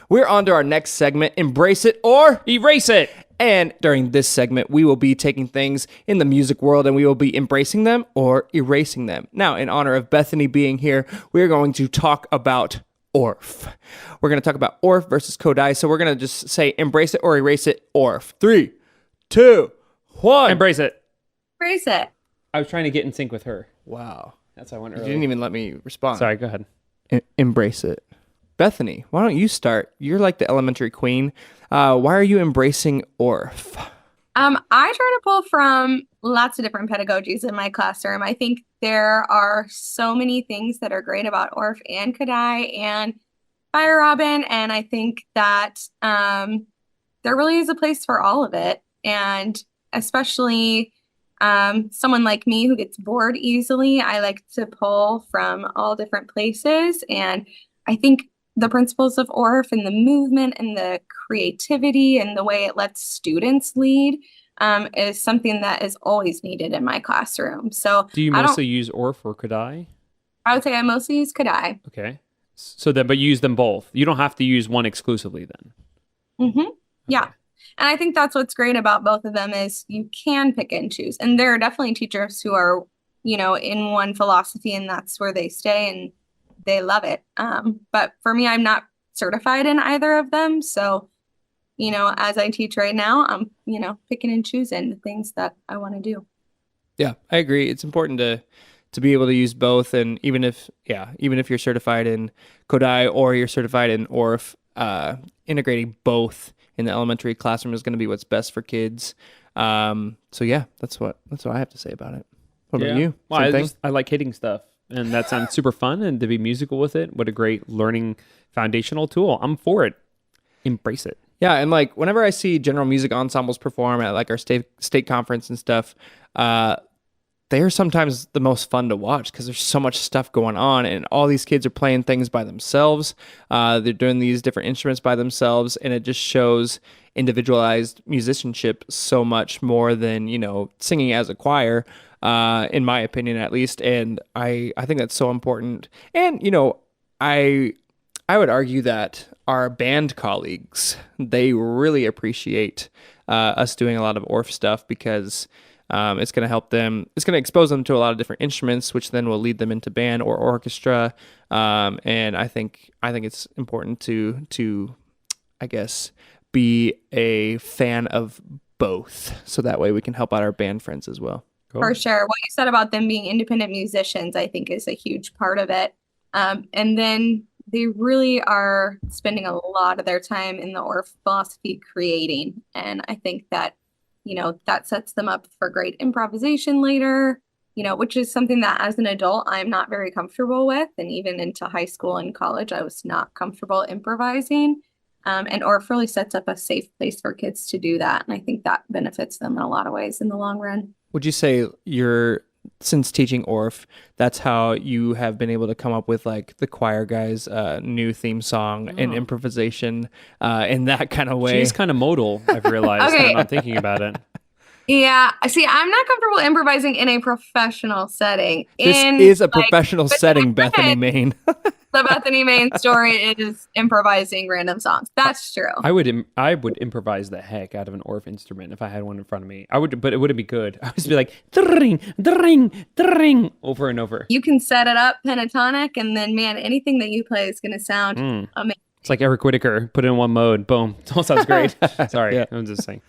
We're on to our next segment, Embrace It or Erase It. And during this segment, we will be taking things in the music world and we will be embracing them or erasing them. Now, in honor of Bethany being here, we're going to talk about Orff. We're going to talk about Orff versus Kodai. So we're going to just say embrace it or erase it, Orff. 3, 2, 1. Embrace it. Embrace it. I was trying to get in sync with her. Wow. That's how I went You earlier. didn't even let me respond. Sorry, go ahead. Embrace it. Bethany, why don't you start? You're like the elementary queen. Why are you embracing Orff? I try to pull from lots of different pedagogies in my classroom. I think there are so many things that are great about Orff and Kodai and Fire Robin, and I think that there really is a place for all of it. And especially someone like me who gets bored easily, I like to pull from all different places. And I think the principles of Orff and the movement and the creativity and the way it lets students lead is something that is always needed in my classroom. So Do you mostly use Orff or Kodai? I would say I mostly use Kodai. Okay. So then, but use them both. You don't have to use one exclusively then. Mm-hmm. Yeah. And I think that's what's great about both of them is you can pick and choose. And there are definitely teachers who are, in one philosophy and that's where they stay and they love it. But for me, I'm not certified in either of them. So, as I teach right now, I'm, picking and choosing the things that I want to do. Yeah, I agree. It's important to be able to use both. And even if you're certified in Kodai or you're certified in Orff, integrating both in the elementary classroom is going to be what's best for kids. So yeah, that's what I have to say about it. What about you? Well, I like hitting stuff. And that sounds super fun, and to be musical with it, what a great learning foundational tool. I'm for it. Embrace it. Yeah, and like whenever I see general music ensembles perform at like our state conference and stuff, they're sometimes the most fun to watch because there's so much stuff going on, and all these kids are playing things by themselves. They're doing these different instruments by themselves, and it just shows individualized musicianship so much more than singing as a choir. In my opinion, at least. And I think that's so important. And, I would argue that our band colleagues, they really appreciate us doing a lot of Orff stuff because it's going to help them. It's going to expose them to a lot of different instruments, which then will lead them into band or orchestra. And I think it's important to, I guess, be a fan of both. So that way we can help out our band friends as well. Cool. For sure. What you said about them being independent musicians, I think is a huge part of it. And then they really are spending a lot of their time in the Orff philosophy creating. And I think that, that sets them up for great improvisation later, which is something that as an adult, I'm not very comfortable with. And even into high school and college, I was not comfortable improvising. And Orff really sets up a safe place for kids to do that. And I think that benefits them in a lot of ways in the long run. Would you say since teaching Orff, that's how you have been able to come up with like the choir guys' new theme song and improvisation in that kind of way? She's kind of modal, I've realized. Okay. I'm think about it. Yeah. See, I'm not comfortable improvising in a professional setting. This is a professional setting, Bethany Main. The Bethany Main story is improvising random songs. That's true. I would improvise the heck out of an Orff instrument if I had one in front of me. I would, but it wouldn't be good. I would just be like dring, dring, dring over and over. You can set it up pentatonic, and then man, anything that you play is going to sound amazing. It's like Eric Whitacre, put it in one mode, boom. It all sounds great. Sorry, Yeah. I'm just saying.